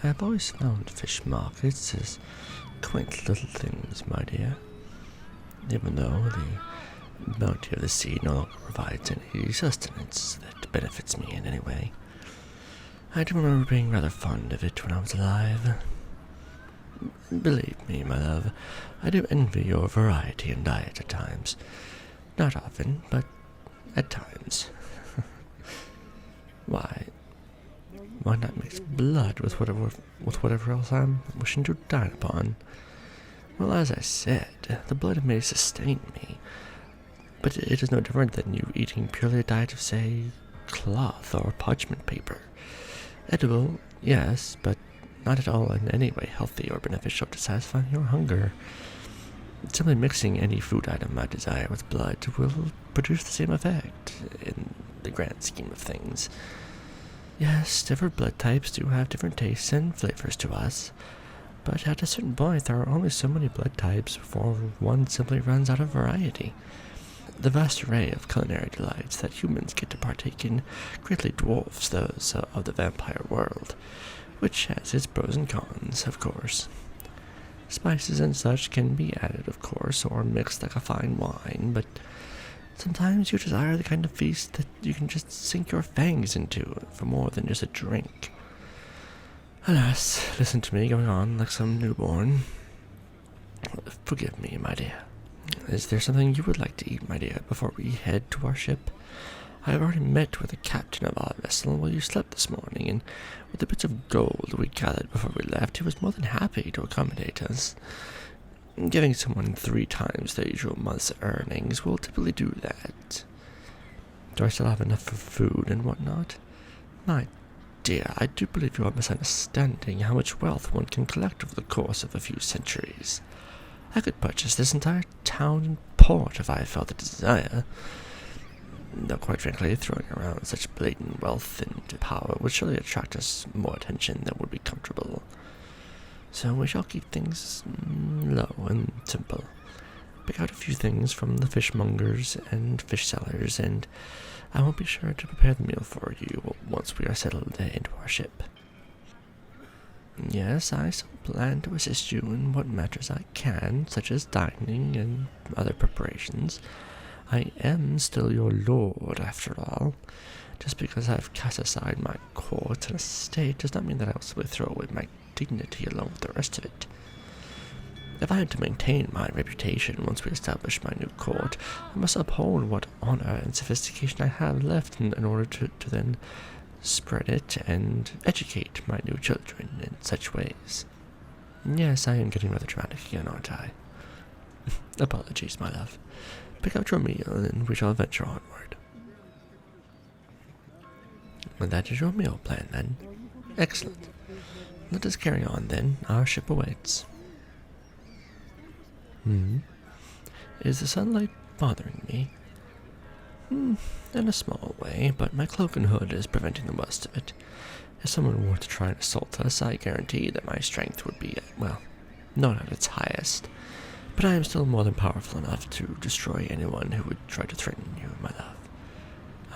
I have always found fish markets as quaint little things, my dear. Even though the bounty of the sea no longer provides any sustenance that benefits me in any way, I do remember being rather fond of it when I was alive. Believe me, my love, I do envy your variety in diet at times. Not often, but at times. Why not mix blood with whatever else I'm wishing to dine upon? Well, as I said, the blood may sustain me, but it is no different than you eating purely a diet of, say, cloth or parchment paper. Edible, yes, but not at all in any way healthy or beneficial to satisfy your hunger. Simply mixing any food item I desire with blood will produce the same effect, in the grand scheme of things. Yes, different blood types do have different tastes and flavors to us, but at a certain point there are only so many blood types before one simply runs out of variety. The vast array of culinary delights that humans get to partake in greatly dwarfs those of the vampire world, which has its pros and cons, of course. Spices and such can be added, of course, or mixed like a fine wine, but sometimes you desire the kind of feast that you can just sink your fangs into for more than just a drink. Alas, listen to me going on like some newborn. Forgive me, my dear. Is there something you would like to eat, my dear, before we head to our ship? I have already met with the captain of our vessel while you slept this morning, and with the bits of gold we gathered before we left, he was more than happy to accommodate us. Giving someone 3 times their usual month's earnings will typically do that. Do I still have enough for food and whatnot? My dear, I do believe you are misunderstanding how much wealth one can collect over the course of a few centuries. I could purchase this entire town and port if I felt the desire. Though quite frankly, throwing around such blatant wealth and power would surely attract us more attention than would be comfortable. So we shall keep things low and simple. Pick out a few things from the fishmongers and fish sellers, and I will be sure to prepare the meal for you once we are settled into our ship. Yes, I shall plan to assist you in what matters I can, such as dining and other preparations. I am still your lord, after all. Just because I've cast aside my court and estate does not mean that I will simply throw away my dignity along with the rest of it. If I am to maintain my reputation once we establish my new court, I must uphold what honor and sophistication I have left in order to then spread it and educate my new children in such ways. Yes, I am getting rather dramatic again, aren't I? Apologies, my love. Pick out your meal, and we shall venture onward. And that is your meal plan, then. Excellent. Let us carry on, then. Our ship awaits. Is the sunlight bothering me? In a small way, but my cloak and hood is preventing the worst of it. If someone were to try and assault us, I guarantee that my strength would be, well, not at its highest. But I am still more than powerful enough to destroy anyone who would try to threaten you, my love.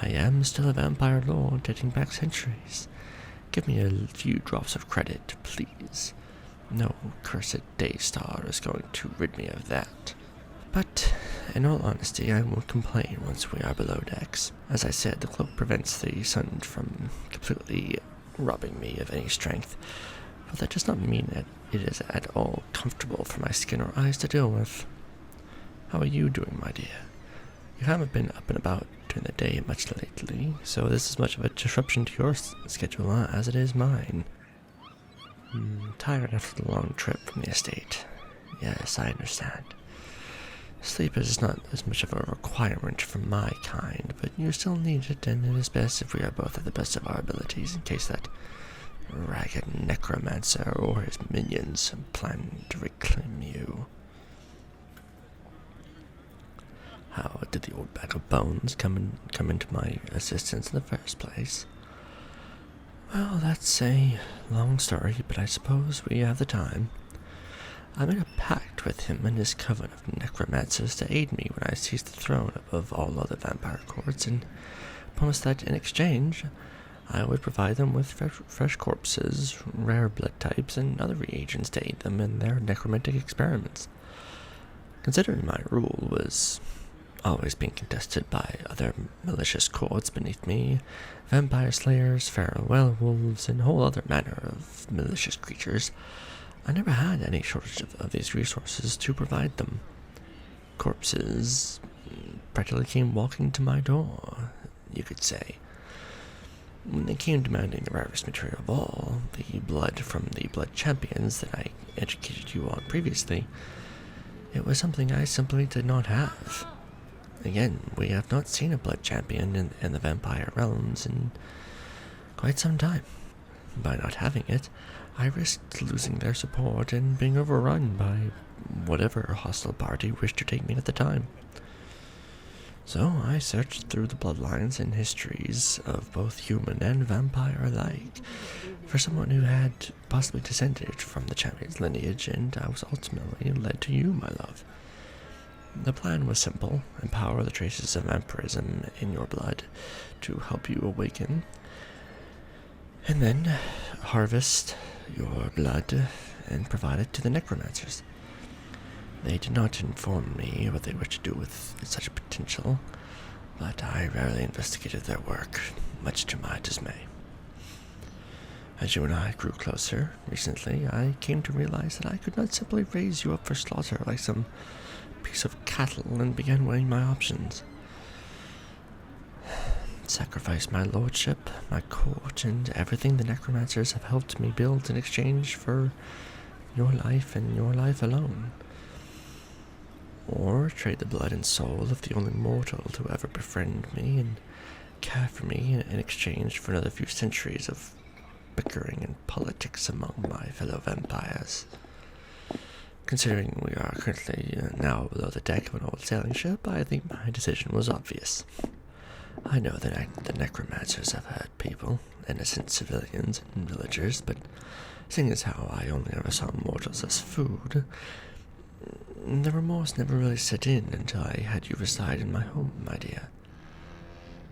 I am still a vampire lord dating back centuries. Give me a few drops of credit, please. No cursed Daystar is going to rid me of that. But, in all honesty, I won't complain once we are below decks. As I said, the cloak prevents the sun from completely robbing me of any strength, but that does not mean that it is at all comfortable for my skin or eyes to deal with. How are you doing, my dear? You haven't been up and about during the day much lately, so this is as much of a disruption to your schedule as it is mine. Tired after the long trip from the estate. Yes, I understand. Sleep is not as much of a requirement for my kind, but you still need it, and it is best if we are both at the best of our abilities in case that ragged necromancer or his minions plan to reclaim you. How did the old bag of bones come into my assistance in the first place? Well, that's a long story, but I suppose we have the time. I made a pact with him and his coven of necromancers to aid me when I seize the throne above all other vampire courts, and promised that in exchange I would provide them with fresh corpses, rare blood types, and other reagents to aid them in their necromantic experiments. Considering my rule was always being contested by other malicious courts beneath me, vampire slayers, feral werewolves, and a whole other manner of malicious creatures, I never had any shortage of these resources to provide them. Corpses practically came walking to my door, you could say. When they came demanding the rarest material of all, the blood from the blood champions that I educated you on previously, it was something I simply did not have. Again, we have not seen a blood champion in the vampire realms in quite some time. By not having it, I risked losing their support and being overrun by whatever hostile party wished to take me at the time. So I searched through the bloodlines and histories of both human and vampire alike for someone who had possibly descended from the champion's lineage, and I was ultimately led to you, my love. The plan was simple: empower the traces of vampirism in your blood to help you awaken, and then harvest your blood and provide it to the necromancers. They did not inform me what they wished to do with such a potential, but I rarely investigated their work, much to my dismay. As you and I grew closer recently, I came to realize that I could not simply raise you up for slaughter like some piece of cattle and began weighing my options. Sacrifice my lordship, my court, and everything the necromancers have helped me build in exchange for your life and your life alone. Or trade the blood and soul of the only mortal to ever befriend me and care for me in exchange for another few centuries of bickering and politics among my fellow vampires. Considering we are currently now below the deck of an old sailing ship, I think my decision was obvious. I know that the necromancers have hurt people, innocent civilians and villagers, but seeing as how I only ever saw mortals as food, the remorse never really set in until I had you reside in my home, my dear.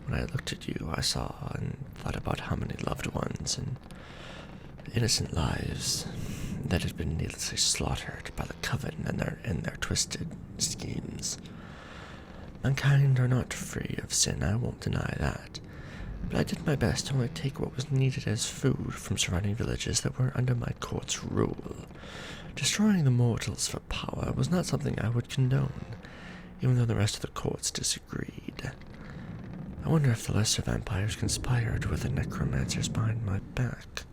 When I looked at you, I saw and thought about how many loved ones and innocent lives that had been needlessly slaughtered by the Coven and their twisted schemes. Mankind are not free of sin, I won't deny that, but I did my best to only take what was needed as food from surrounding villages that were under my court's rule. Destroying the mortals for power was not something I would condone, even though the rest of the courts disagreed. I wonder if the lesser vampires conspired with the necromancers behind my back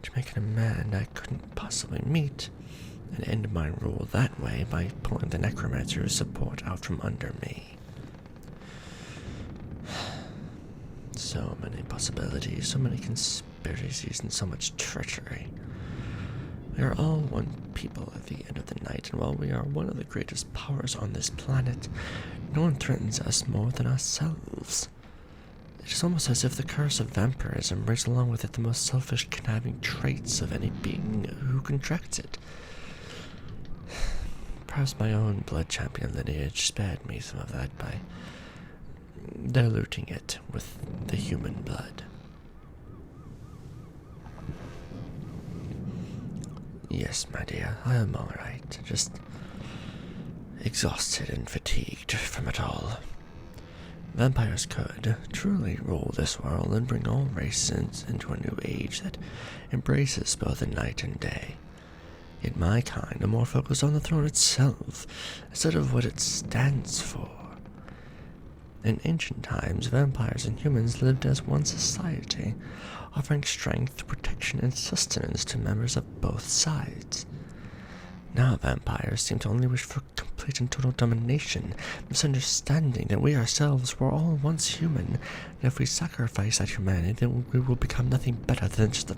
to make an demand I couldn't possibly meet, and end my rule that way by pulling the necromancer's support out from under me. So many possibilities, so many conspiracies, and so much treachery. We are all one people at the end of the night, and while we are one of the greatest powers on this planet, no one threatens us more than ourselves. It is almost as if the curse of vampirism brings along with it the most selfish, conniving traits of any being who contracts it. Perhaps my own blood champion lineage spared me some of that by diluting it with the human blood. Yes, my dear, I am all right. Just exhausted and fatigued from it all. Vampires could truly rule this world and bring all races into a new age that embraces both the night and day. Yet my kind are more focused on the throne itself, instead of what it stands for. In ancient times, vampires and humans lived as one society, offering strength, protection, and sustenance to members of both sides. Now vampires seem to only wish for complete and total domination, misunderstanding that we ourselves were all once human, and if we sacrifice that humanity, then we will become nothing better than just a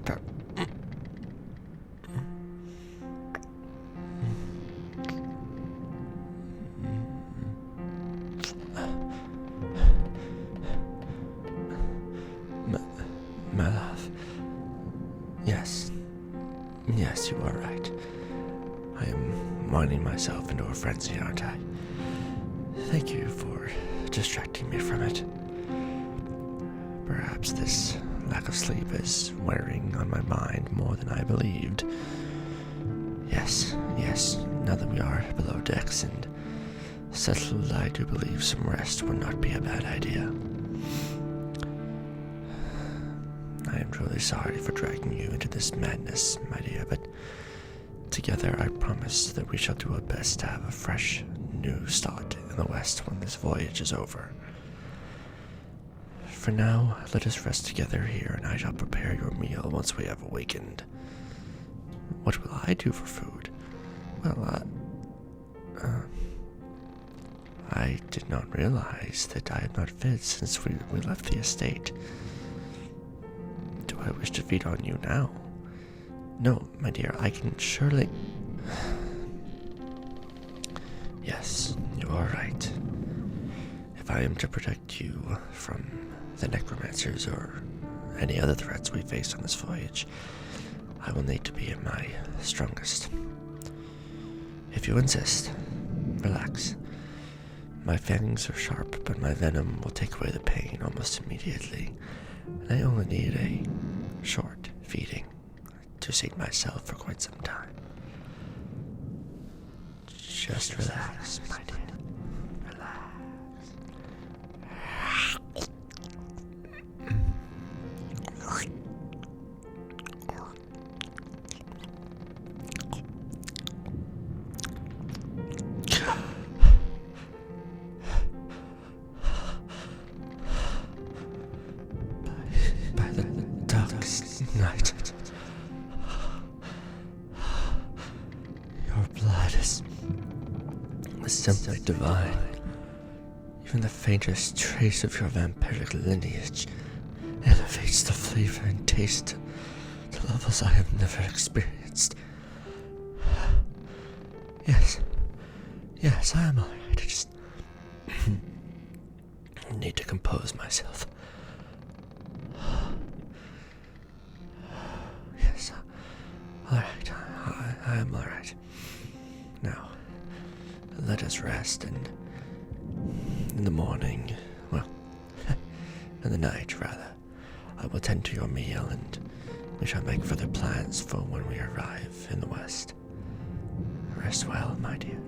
My love. Yes, you are right. I am winding myself into a frenzy, aren't I? Thank you for distracting me from it. Perhaps this lack of sleep is wearing on my mind more than I believed. Yes, now that we are below decks and settled, I do believe some rest would not be a bad idea. I am truly sorry for dragging you into this madness, my dear, but together I promise that we shall do our best to have a fresh, new start in the West when this voyage is over. For now, let us rest together here, and I shall prepare your meal once we have awakened. What will I do for food? Well, I did not realize that I have not fed since we left the estate. Do I wish to feed on you now? No, my dear, I can surely... Yes, you are right. If I am to protect you from the necromancers or any other threats we face on this voyage, I will need to be at my strongest. If you insist, relax. My fangs are sharp, but my venom will take away the pain almost immediately, and I only need a short feeding to sate myself for quite some time. Just relax, my dear. Relax. By the darkest night, your blood is simply divine. Even the faintest trace of your vampiric lineage elevates the flavor and taste to levels I have never experienced. Yes, I am alright. I just need to compose myself. Yes, alright. I am alright. Now, let us rest, and in the morning, well, in the night, rather, I will tend to your meal, and we shall make further plans for when we arrive in the West. Rest well, my dear.